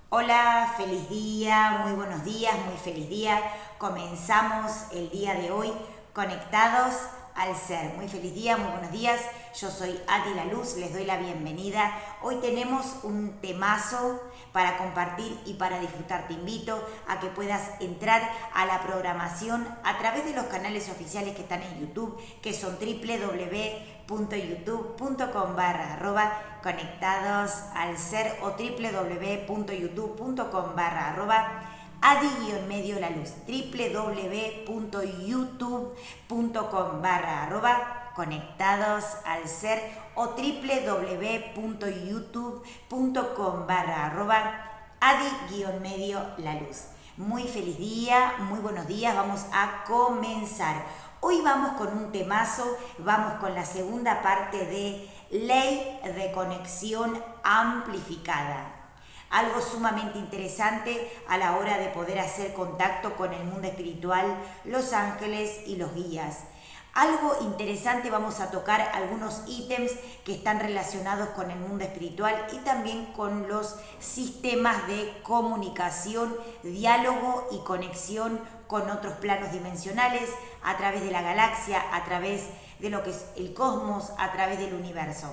Hola, feliz día, muy buenos días, muy feliz día. Comenzamos el día de hoy conectados al ser. Muy feliz día, muy buenos días. Yo soy Adi La Luz, les doy la bienvenida. Hoy tenemos un temazo para compartir y para disfrutar. Te invito a que puedas entrar a la programación a través de los canales oficiales que están en YouTube, que son www.youtube.com/conectados al ser o www.youtube.com/adi-la luz, www.youtube.com/conectados al ser o www.youtube.com/adi-la luz. Muy feliz día, muy buenos días, vamos a comenzar. Hoy vamos con un temazo, vamos con la segunda parte de ley de conexión amplificada. Algo sumamente interesante a la hora de poder hacer contacto con el mundo espiritual, los ángeles y los guías. Algo interesante, vamos a tocar algunos ítems que están relacionados con el mundo espiritual y también con los sistemas de comunicación, diálogo y conexión con otros planos dimensionales a través de la galaxia, a través de lo que es el cosmos, a través del universo.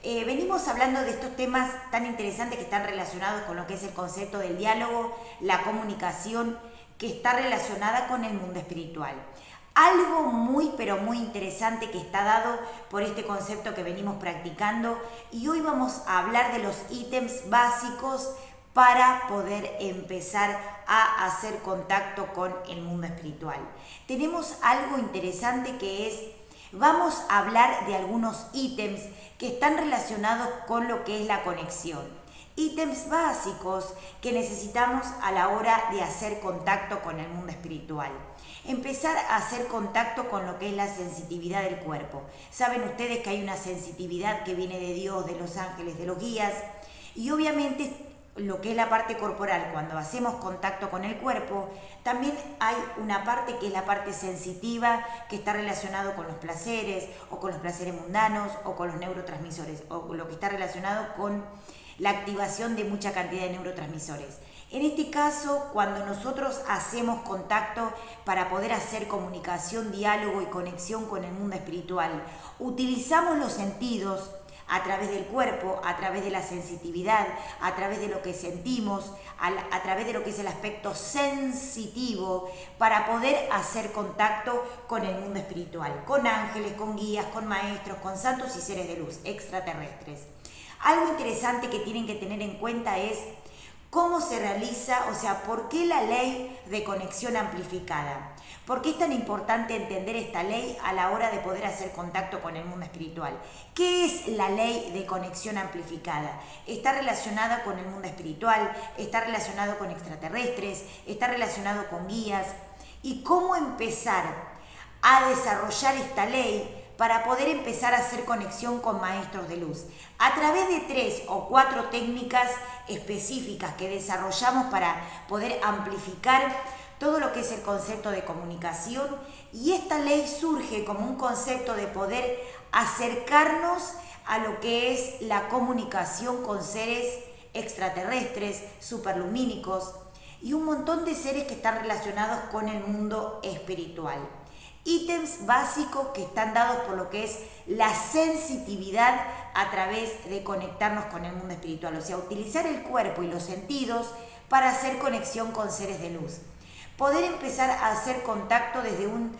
Venimos hablando de estos temas tan interesantes que están relacionados con lo que es el concepto del diálogo, la comunicación, que está relacionada con el mundo espiritual. Algo muy pero muy interesante que está dado por este concepto que venimos practicando, y hoy vamos a hablar de los ítems básicos para poder empezar a hacer contacto con el mundo espiritual. Tenemos algo interesante que es, vamos a hablar de algunos ítems que están relacionados con lo que es la conexión. Ítems básicos que necesitamos a la hora de hacer contacto con el mundo espiritual. Empezar a hacer contacto con lo que es la sensitividad del cuerpo. Saben ustedes que hay una sensitividad que viene de Dios, de los ángeles, de los guías, y obviamente lo que es la parte corporal, cuando hacemos contacto con el cuerpo, también hay una parte que es la parte sensitiva, que está relacionado con los placeres, o con los placeres mundanos, o con los neurotransmisores, o lo que está relacionado con la activación de mucha cantidad de neurotransmisores. En este caso, cuando nosotros hacemos contacto para poder hacer comunicación, diálogo y conexión con el mundo espiritual, utilizamos los sentidos a través del cuerpo, a través de la sensitividad, a través de lo que sentimos, a través de lo que es el aspecto sensitivo, para poder hacer contacto con el mundo espiritual, con ángeles, con guías, con maestros, con santos y seres de luz, extraterrestres. Algo interesante que tienen que tener en cuenta es cómo se realiza, o sea, por qué la ley de conexión amplificada. ¿Por qué es tan importante entender esta ley a la hora de poder hacer contacto con el mundo espiritual? ¿Qué es la ley de conexión amplificada? Está relacionada con el mundo espiritual, está relacionado con extraterrestres, está relacionado con guías. ¿Y cómo empezar a desarrollar esta ley para poder empezar a hacer conexión con maestros de luz? A través de 3 o 4 técnicas específicas que desarrollamos para poder amplificar todo lo que es el concepto de comunicación, y esta ley surge como un concepto de poder acercarnos a lo que es la comunicación con seres extraterrestres, superlumínicos y un montón de seres que están relacionados con el mundo espiritual. Ítems básicos que están dados por lo que es la sensitividad a través de conectarnos con el mundo espiritual, o sea, utilizar el cuerpo y los sentidos para hacer conexión con seres de luz. Poder empezar a hacer contacto desde un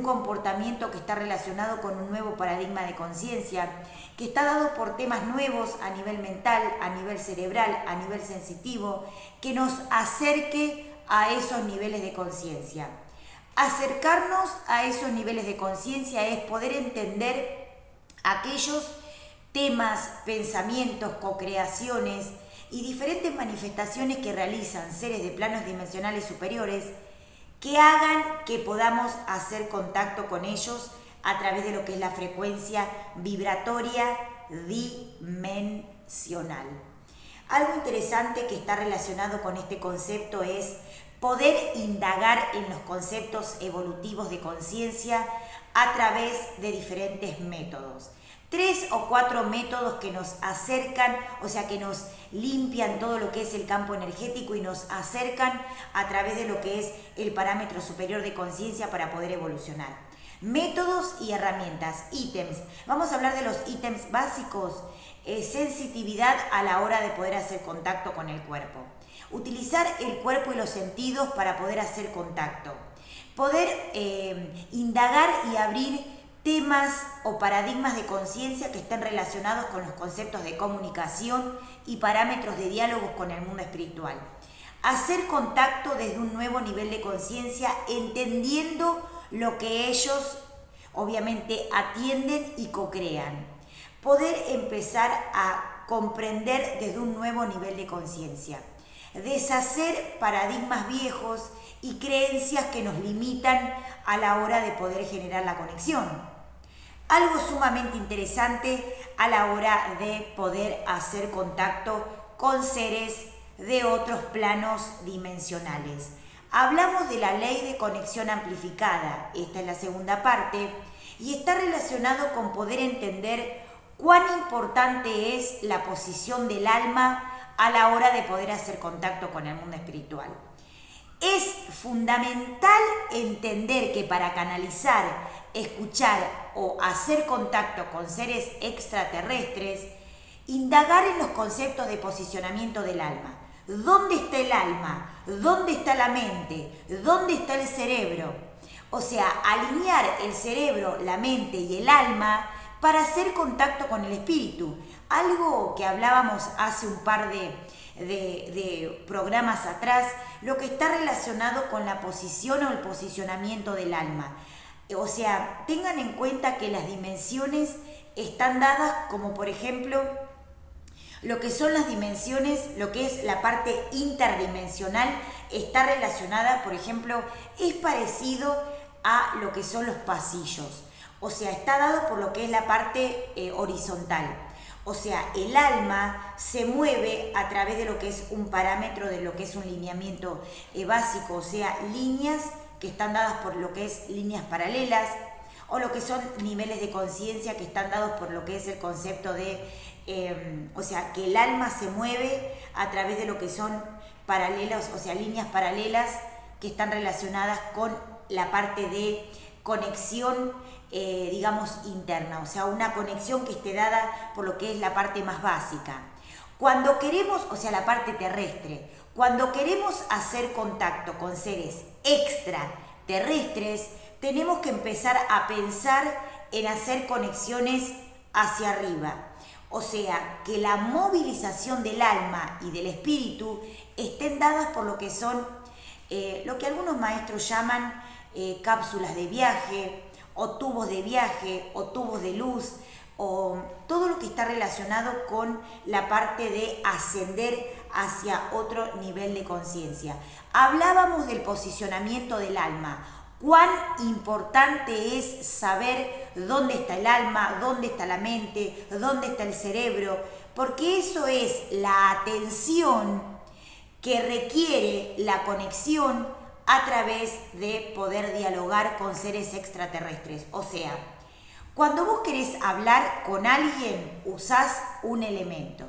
comportamiento que está relacionado con un nuevo paradigma de conciencia, que está dado por temas nuevos a nivel mental, a nivel cerebral, a nivel sensitivo, que nos acerque a esos niveles de conciencia. Acercarnos a esos niveles de conciencia es poder entender aquellos temas, pensamientos, co-creaciones y diferentes manifestaciones que realizan seres de planos dimensionales superiores, que hagan que podamos hacer contacto con ellos a través de lo que es la frecuencia vibratoria dimensional. Algo interesante que está relacionado con este concepto es poder indagar en los conceptos evolutivos de conciencia a través de diferentes métodos. 3 o 4 métodos que nos acercan, o sea, que nos limpian todo lo que es el campo energético y nos acercan a través de lo que es el parámetro superior de conciencia para poder evolucionar. Métodos y herramientas, ítems. Vamos a hablar de los ítems básicos. Sensitividad a la hora de poder hacer contacto con el cuerpo. Utilizar el cuerpo y los sentidos para poder hacer contacto. Poder indagar y abrir temas o paradigmas de conciencia que estén relacionados con los conceptos de comunicación y parámetros de diálogos con el mundo espiritual. Hacer contacto desde un nuevo nivel de conciencia, entendiendo lo que ellos obviamente atienden y co-crean. Poder empezar a comprender desde un nuevo nivel de conciencia. Deshacer paradigmas viejos y creencias que nos limitan a la hora de poder generar la conexión. Algo sumamente interesante a la hora de poder hacer contacto con seres de otros planos dimensionales. Hablamos de la ley de conexión amplificada, esta es la segunda parte, y está relacionado con poder entender cuán importante es la posición del alma a la hora de poder hacer contacto con el mundo espiritual. Es fundamental entender que para canalizar, escuchar o hacer contacto con seres extraterrestres, indagar en los conceptos de posicionamiento del alma. ¿Dónde está el alma? ¿Dónde está la mente? ¿Dónde está el cerebro? O sea, alinear el cerebro, la mente y el alma para hacer contacto con el espíritu. Algo que hablábamos hace un par de programas atrás, lo que está relacionado con la posición o el posicionamiento del alma. O sea, tengan en cuenta que las dimensiones están dadas como por ejemplo lo que son las dimensiones, lo que es la parte interdimensional está relacionada, por ejemplo, es parecido a lo que son los pasillos. O sea, está dado por lo que es la parte horizontal. O sea, el alma se mueve a través de lo que es un parámetro, de lo que es un lineamiento básico, o sea, líneas que están dadas por lo que es líneas paralelas, o lo que son niveles de conciencia que están dados por lo que es el concepto de, o sea, que el alma se mueve a través de lo que son paralelos, o sea, líneas paralelas que están relacionadas con la parte de conexión, digamos, interna, o sea, una conexión que esté dada por lo que es la parte más básica. Cuando queremos, o sea, la parte terrestre, cuando queremos hacer contacto con seres extraterrestres, tenemos que empezar a pensar en hacer conexiones hacia arriba. O sea, que la movilización del alma y del espíritu estén dadas por lo que son, lo que algunos maestros llaman cápsulas de viaje, o tubos de viaje, o tubos de luz, o todo lo que está relacionado con la parte de ascender hacia otro nivel de conciencia. Hablábamos del posicionamiento del alma. Cuán importante es saber dónde está el alma, dónde está la mente, dónde está el cerebro, porque eso es la atención que requiere la conexión a través de poder dialogar con seres extraterrestres. O sea, cuando vos querés hablar con alguien, usás un elemento,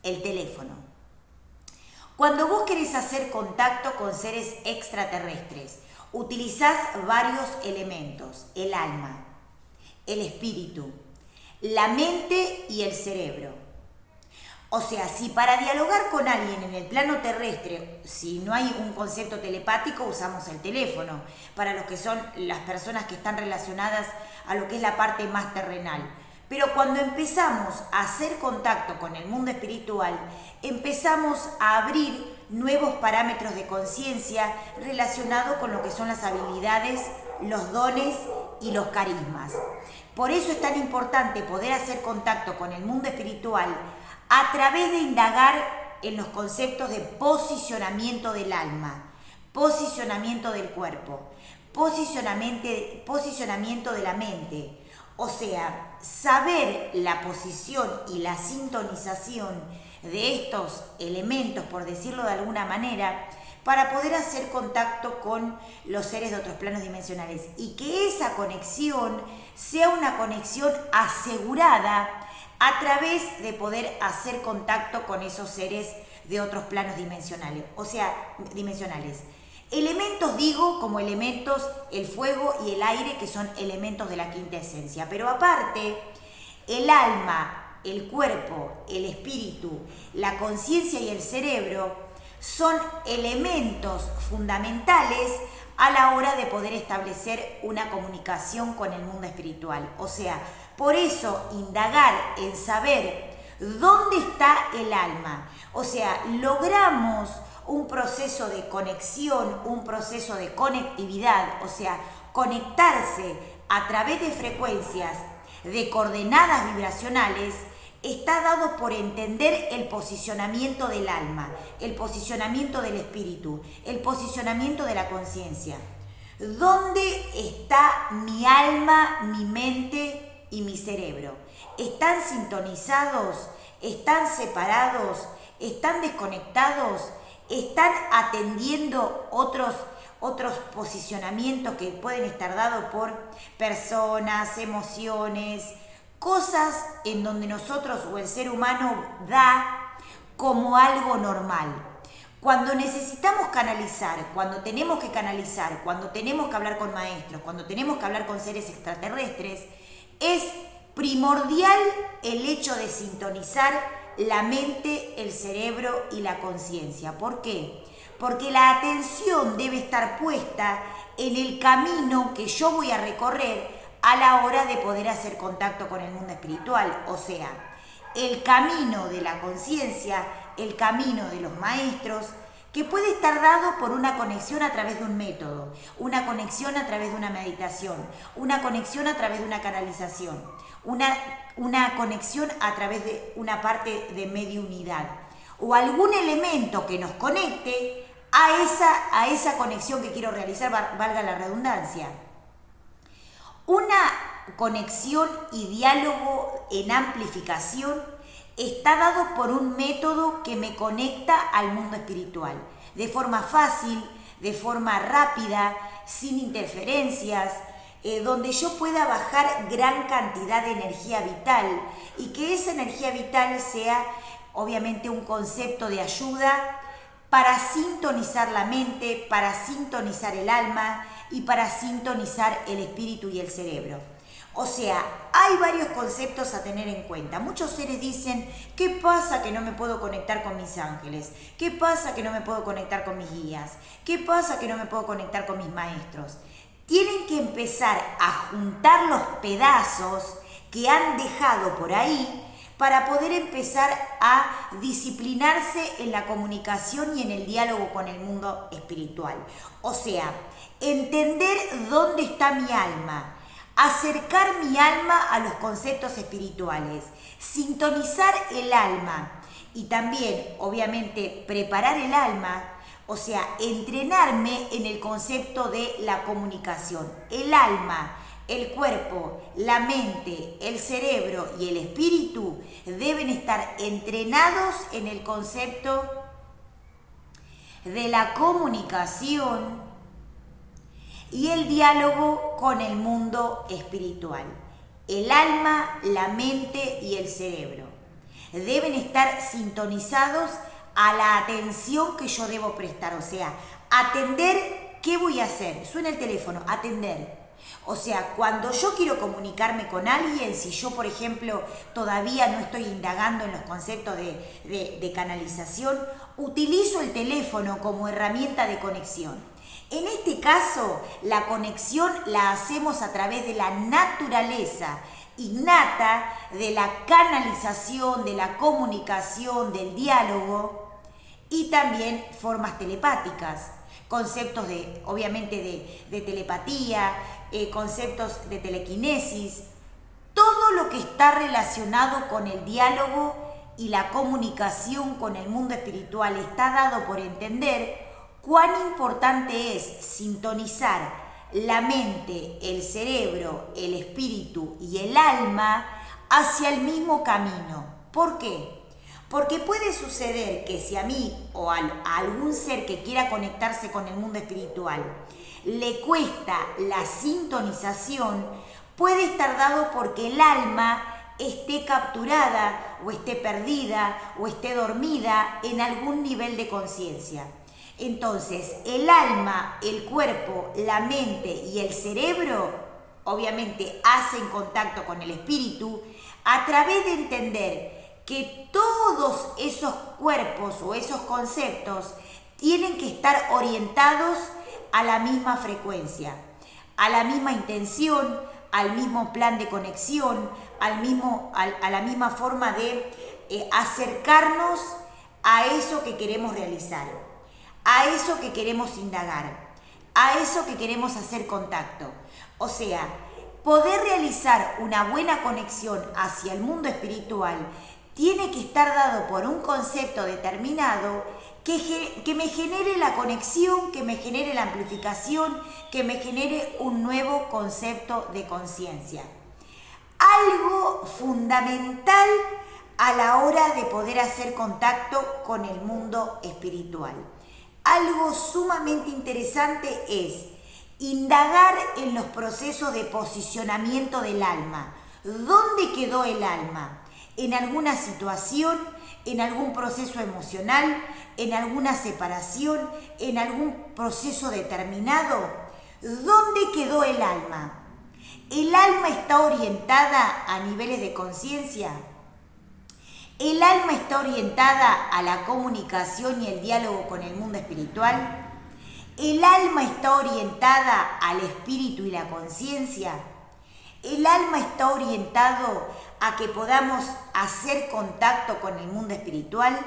el teléfono. Cuando vos querés hacer contacto con seres extraterrestres, utilizás varios elementos: el alma, el espíritu, la mente y el cerebro. O sea, si para dialogar con alguien en el plano terrestre, si no hay un concepto telepático, usamos el teléfono, para los que son las personas que están relacionadas a lo que es la parte más terrenal. Pero cuando empezamos a hacer contacto con el mundo espiritual, empezamos a abrir nuevos parámetros de conciencia relacionados con lo que son las habilidades, los dones y los carismas. Por eso es tan importante poder hacer contacto con el mundo espiritual a través de indagar en los conceptos de posicionamiento del alma, posicionamiento del cuerpo, posicionamiento de la mente. O sea, saber la posición y la sintonización de estos elementos, por decirlo de alguna manera, para poder hacer contacto con los seres de otros planos dimensionales y que esa conexión sea una conexión asegurada a través de poder hacer contacto con esos seres de otros planos dimensionales, dimensionales. Elementos digo como elementos el fuego y el aire, que son elementos de la quinta esencia, pero aparte el alma, el cuerpo, el espíritu, la conciencia y el cerebro son elementos fundamentales a la hora de poder establecer una comunicación con el mundo espiritual. O sea, por eso indagar en saber dónde está el alma. O sea, logramos un proceso de conexión, un proceso de conectividad, o sea, conectarse a través de frecuencias, de coordenadas vibracionales, está dado por entender el posicionamiento del alma, el posicionamiento del espíritu, el posicionamiento de la conciencia. ¿Dónde está mi alma, mi mente y mi cerebro? ¿Están sintonizados? ¿Están separados? ¿Están desconectados? ¿Están atendiendo otros posicionamientos que pueden estar dados por personas, emociones, cosas en donde nosotros o el ser humano da como algo normal? Cuando necesitamos canalizar, cuando tenemos que canalizar, cuando tenemos que hablar con maestros, cuando tenemos que hablar con seres extraterrestres, es primordial el hecho de sintonizar la mente, el cerebro y la conciencia. ¿Por qué? Porque la atención debe estar puesta en el camino que yo voy a recorrer a la hora de poder hacer contacto con el mundo espiritual. O sea, el camino de la conciencia, el camino de los maestros, que puede estar dado por una conexión a través de un método, una conexión a través de una meditación, una conexión a través de una canalización, una conexión a través de una parte de mediunidad o algún elemento que nos conecte a esa conexión que quiero realizar, valga la redundancia. Una conexión y diálogo en amplificación está dado por un método que me conecta al mundo espiritual, de forma fácil, de forma rápida, sin interferencias, donde yo pueda bajar gran cantidad de energía vital y que esa energía vital sea obviamente un concepto de ayuda para sintonizar la mente, para sintonizar el alma y para sintonizar el espíritu y el cerebro. O sea, hay varios conceptos a tener en cuenta. Muchos seres dicen, ¿qué pasa que no me puedo conectar con mis ángeles? ¿Qué pasa que no me puedo conectar con mis guías? ¿Qué pasa que no me puedo conectar con mis maestros? Tienen que empezar a juntar los pedazos que han dejado por ahí para poder empezar a disciplinarse en la comunicación y en el diálogo con el mundo espiritual. O sea, entender dónde está mi alma, acercar mi alma a los conceptos espirituales, sintonizar el alma y también, obviamente, preparar el alma, o sea, entrenarme en el concepto de la comunicación. El alma, el cuerpo, la mente, el cerebro y el espíritu deben estar entrenados en el concepto de la comunicación y el diálogo con el mundo espiritual. El alma, la mente y el cerebro deben estar sintonizados a la atención que yo debo prestar. O sea, atender, ¿qué voy a hacer? Suena el teléfono, atender. O sea, cuando yo quiero comunicarme con alguien, si yo, por ejemplo, todavía no estoy indagando en los conceptos de canalización, utilizo el teléfono como herramienta de conexión. En este caso, la conexión la hacemos a través de la naturaleza innata, de la canalización, de la comunicación, del diálogo y también formas telepáticas, conceptos obviamente de telepatía, conceptos de telequinesis, todo lo que está relacionado con el diálogo y la comunicación con el mundo espiritual está dado por entender cuán importante es sintonizar la mente, el cerebro, el espíritu y el alma hacia el mismo camino. ¿Por qué? Porque puede suceder que si a mí o a algún ser que quiera conectarse con el mundo espiritual le cuesta la sintonización, puede estar dado porque el alma esté capturada o esté perdida o esté dormida en algún nivel de conciencia. Entonces, el alma, el cuerpo, la mente y el cerebro obviamente hacen contacto con el espíritu a través de entender que todos esos cuerpos o esos conceptos tienen que estar orientados a la misma frecuencia, a la misma intención, al mismo plan de conexión, a la misma forma de acercarnos a eso que queremos realizar, a eso que queremos indagar, a eso que queremos hacer contacto. O sea, poder realizar una buena conexión hacia el mundo espiritual tiene que estar dado por un concepto determinado que me genere la conexión, que me genere la amplificación, que me genere un nuevo concepto de conciencia. Algo fundamental a la hora de poder hacer contacto con el mundo espiritual. Algo sumamente interesante es indagar en los procesos de posicionamiento del alma. ¿Dónde quedó el alma? ¿En alguna situación? ¿En algún proceso emocional? ¿En alguna separación? ¿En algún proceso determinado? ¿Dónde quedó el alma? ¿El alma está orientada a niveles de conciencia? ¿El alma está orientada a la comunicación y el diálogo con el mundo espiritual? ¿El alma está orientada al espíritu y la conciencia? ¿El alma está orientado a que podamos hacer contacto con el mundo espiritual?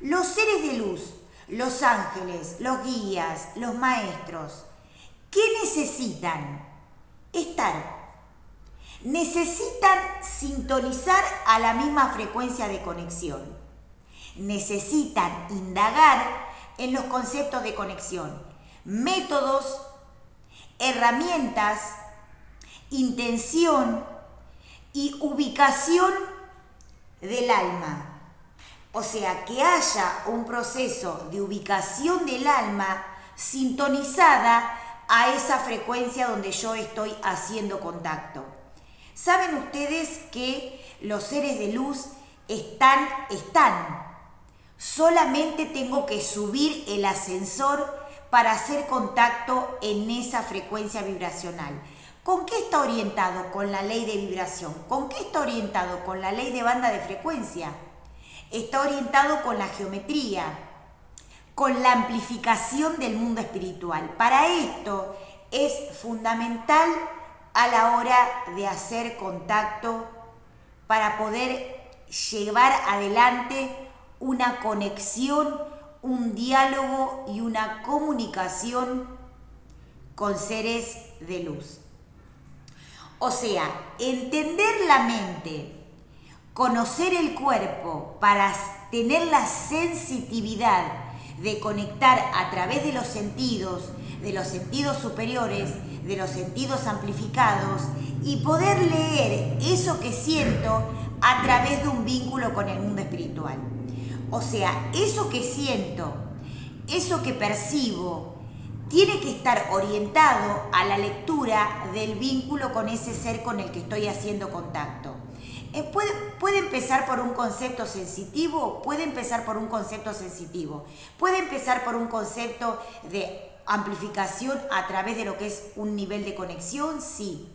Los seres de luz, los ángeles, los guías, los maestros, ¿qué necesitan? Necesitan sintonizar a la misma frecuencia de conexión. Necesitan indagar en los conceptos de conexión, métodos, herramientas, intención y ubicación del alma. O sea, que haya un proceso de ubicación del alma sintonizada a esa frecuencia donde yo estoy haciendo contacto. ¿Saben ustedes que los seres de luz están? Solamente tengo que subir el ascensor para hacer contacto en esa frecuencia vibracional. ¿Con qué está orientado? Con la ley de vibración. ¿Con qué está orientado? Con la ley de banda de frecuencia. Está orientado con la geometría, con la amplificación del mundo espiritual. Para esto es fundamental a la hora de hacer contacto para poder llevar adelante una conexión, un diálogo y una comunicación con seres de luz. O sea, entender la mente, conocer el cuerpo para tener la sensitividad de conectar a través de los sentidos superiores, de los sentidos amplificados y poder leer eso que siento a través de un vínculo con el mundo espiritual. O sea, eso que siento, eso que percibo, tiene que estar orientado a la lectura del vínculo con ese ser con el que estoy haciendo contacto. Puede empezar por un concepto sensitivo, puede empezar por un concepto de amplificación a través de lo que es un nivel de conexión, sí.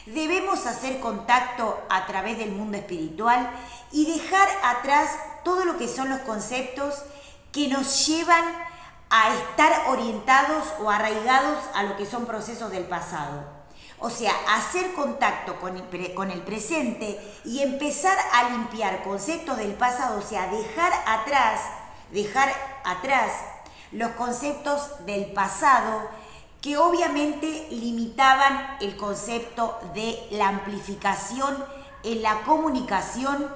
Debemos hacer contacto a través del mundo espiritual y dejar atrás todo lo que son los conceptos que nos llevan a estar orientados o arraigados a lo que son procesos del pasado. O sea, hacer contacto con el presente y empezar a limpiar conceptos del pasado, o sea, dejar atrás los conceptos del pasado que obviamente limitaban el concepto de la amplificación en la comunicación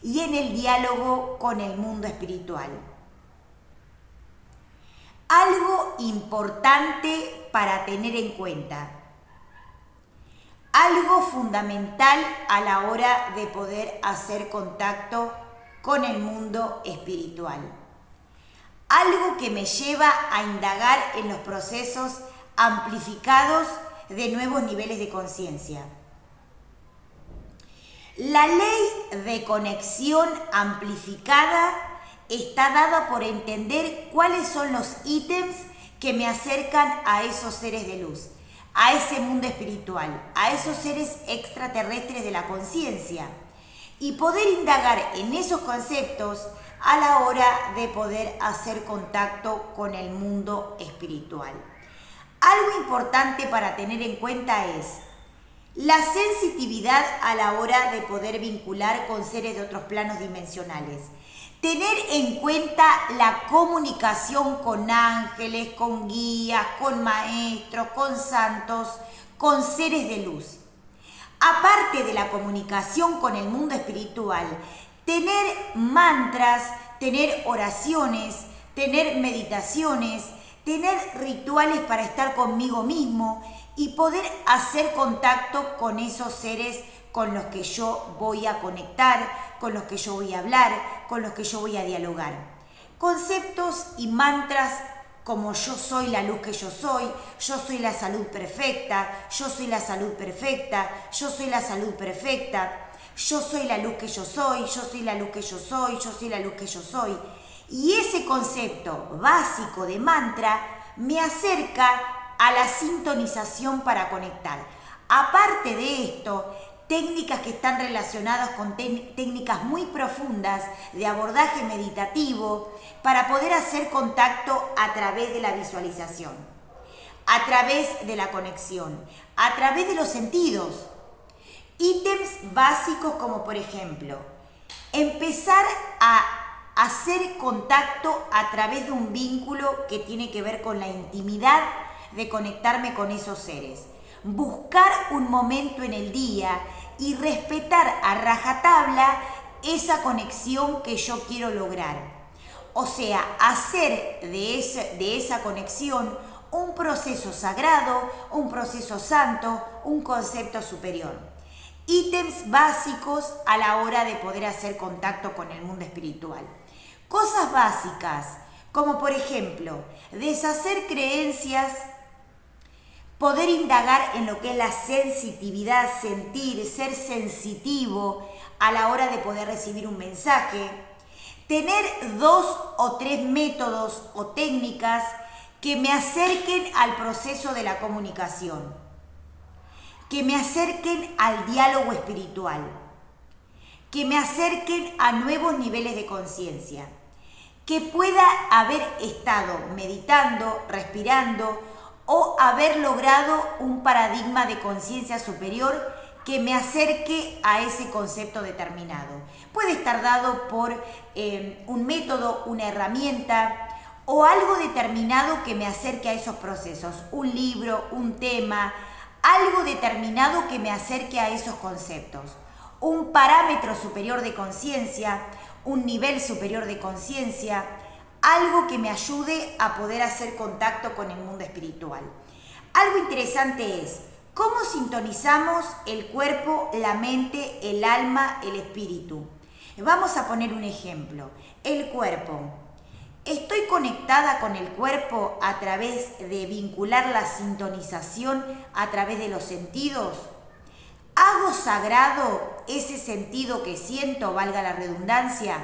y en el diálogo con el mundo espiritual. Algo importante para tener en cuenta. Algo fundamental a la hora de poder hacer contacto con el mundo espiritual. Algo que me lleva a indagar en los procesos amplificados de nuevos niveles de conciencia. La ley de conexión amplificada está dada por entender cuáles son los ítems que me acercan a esos seres de luz, a ese mundo espiritual, a esos seres extraterrestres de la conciencia, y poder indagar en esos conceptos a la hora de poder hacer contacto con el mundo espiritual. Algo importante para tener en cuenta es la sensitividad a la hora de poder vincular con seres de otros planos dimensionales. Tener en cuenta la comunicación con ángeles, con guías, con maestros, con santos, con seres de luz. Aparte de la comunicación con el mundo espiritual, tener mantras, tener oraciones, tener meditaciones, tener rituales para estar conmigo mismo y poder hacer contacto con esos seres con los que yo voy a conectar, con los que yo voy a hablar, con los que yo voy a dialogar. Conceptos y mantras como yo soy la luz que yo soy la salud perfecta, yo soy la salud perfecta, yo soy la salud perfecta, yo soy la luz que yo soy la luz que yo soy, yo soy la luz que yo soy. Y ese concepto básico de mantra me acerca a la sintonización para conectar. Aparte de esto, técnicas que están relacionadas con técnicas muy profundas de abordaje meditativo para poder hacer contacto a través de la visualización, a través de la conexión, a través de los sentidos. Ítems básicos como por ejemplo, empezar a hacer contacto a través de un vínculo que tiene que ver con la intimidad de conectarme con esos seres. Buscar un momento en el día y respetar a rajatabla esa conexión que yo quiero lograr. O sea, hacer de esa conexión un proceso sagrado, un proceso santo, un concepto superior. Ítems básicos a la hora de poder hacer contacto con el mundo espiritual. Cosas básicas, como por ejemplo, deshacer creencias, poder indagar en lo que es la sensitividad, sentir, ser sensitivo a la hora de poder recibir un mensaje, tener 2 o 3 métodos o técnicas que me acerquen al proceso de la comunicación, que me acerquen al diálogo espiritual, que me acerquen a nuevos niveles de conciencia, que pueda haber estado meditando, respirando, o haber logrado un paradigma de conciencia superior que me acerque a ese concepto determinado. Puede estar dado por un método, una herramienta o algo determinado que me acerque a esos procesos. Un libro, un tema, algo determinado que me acerque a esos conceptos. Un parámetro superior de conciencia, un nivel superior de conciencia, algo que me ayude a poder hacer contacto con el mundo espiritual. Algo interesante es cómo sintonizamos el cuerpo, la mente, el alma, el espíritu. Vamos a poner un ejemplo. El cuerpo. ¿Estoy conectada con el cuerpo a través de vincular la sintonización a través de los sentidos? ¿Hago sagrado ese sentido que siento, valga la redundancia,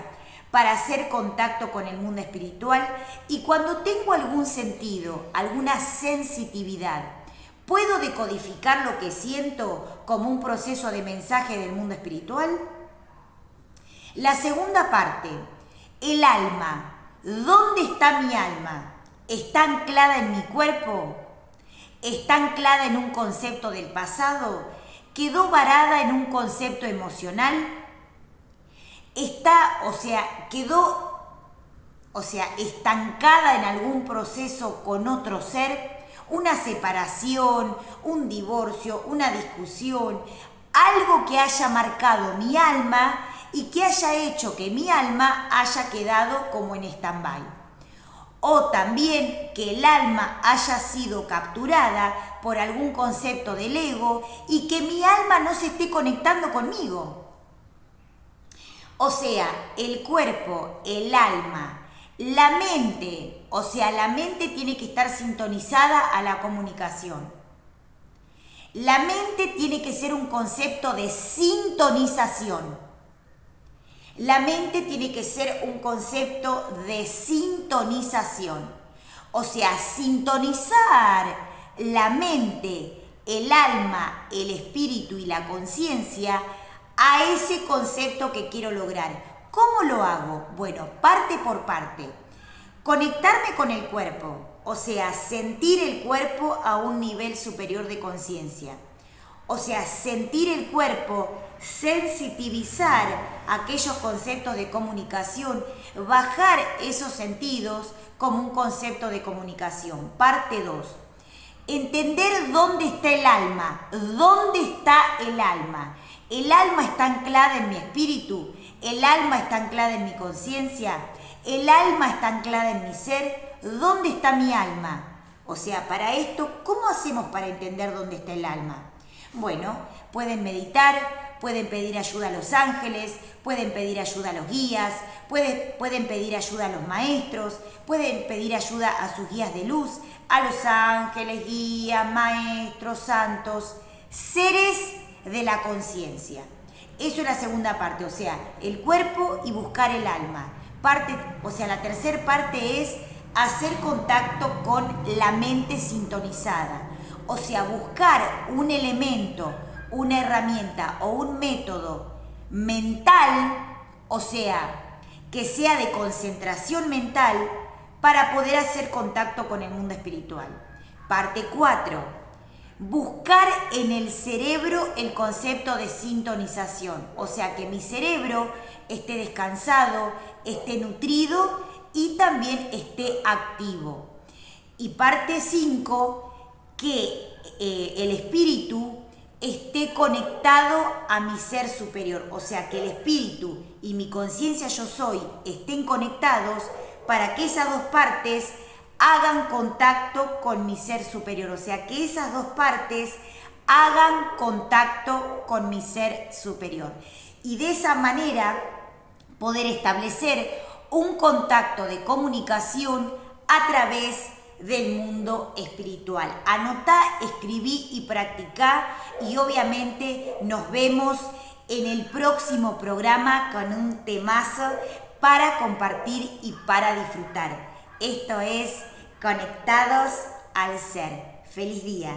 para hacer contacto con el mundo espiritual? Y cuando tengo algún sentido, alguna sensitividad, ¿puedo decodificar lo que siento como un proceso de mensaje del mundo espiritual? La segunda parte, el alma. ¿Dónde está mi alma? ¿Está anclada en mi cuerpo? ¿Está anclada en un concepto del pasado? ¿Quedó varada en un concepto emocional? Quedó estancada en algún proceso con otro ser, una separación, un divorcio, una discusión, algo que haya marcado mi alma y que haya hecho que mi alma haya quedado como en stand-by. O también que el alma haya sido capturada por algún concepto del ego y que mi alma no se esté conectando conmigo. O sea, el cuerpo, el alma, la mente, o sea, la mente tiene que estar sintonizada a la comunicación. La mente tiene que ser un concepto de sintonización. La mente tiene que ser un concepto de sintonización. O sea, sintonizar la mente, el alma, el espíritu y la conciencia a ese concepto que quiero lograr. ¿Cómo lo hago? Bueno, parte por parte. Conectarme con el cuerpo, o sea, sentir el cuerpo a un nivel superior de conciencia. O sea, sentir el cuerpo, sensitivizar aquellos conceptos de comunicación, bajar esos sentidos como un concepto de comunicación. Parte 2. Entender dónde está el alma. ¿Dónde está el alma? El alma está anclada en mi espíritu. El alma está anclada en mi conciencia. El alma está anclada en mi ser. ¿Dónde está mi alma? O sea, para esto, ¿cómo hacemos para entender dónde está el alma? Bueno, pueden meditar, pueden pedir ayuda a los ángeles, pueden pedir ayuda a los guías, pueden pedir ayuda a los maestros, pueden pedir ayuda a sus guías de luz, a los ángeles, guías, maestros, santos, seres de la conciencia. Eso es la segunda parte, o sea, el cuerpo y buscar el alma. La tercera parte es hacer contacto con la mente sintonizada. O sea, buscar un elemento, una herramienta o un método mental, o sea, que sea de concentración mental para poder hacer contacto con el mundo espiritual. Parte 4. Buscar en el cerebro el concepto de sintonización. O sea, que mi cerebro esté descansado, esté nutrido y también esté activo. Y parte 5, que el espíritu esté conectado a mi ser superior. O sea, que el espíritu y mi conciencia yo soy estén conectados para que esas dos partes hagan contacto con mi ser superior. O sea, que esas dos partes hagan contacto con mi ser superior. Y de esa manera poder establecer un contacto de comunicación a través del mundo espiritual. Anotá, escribí y practicá, y obviamente nos vemos en el próximo programa con un temazo para compartir y para disfrutar. Esto es Conectados al Ser. ¡Feliz día!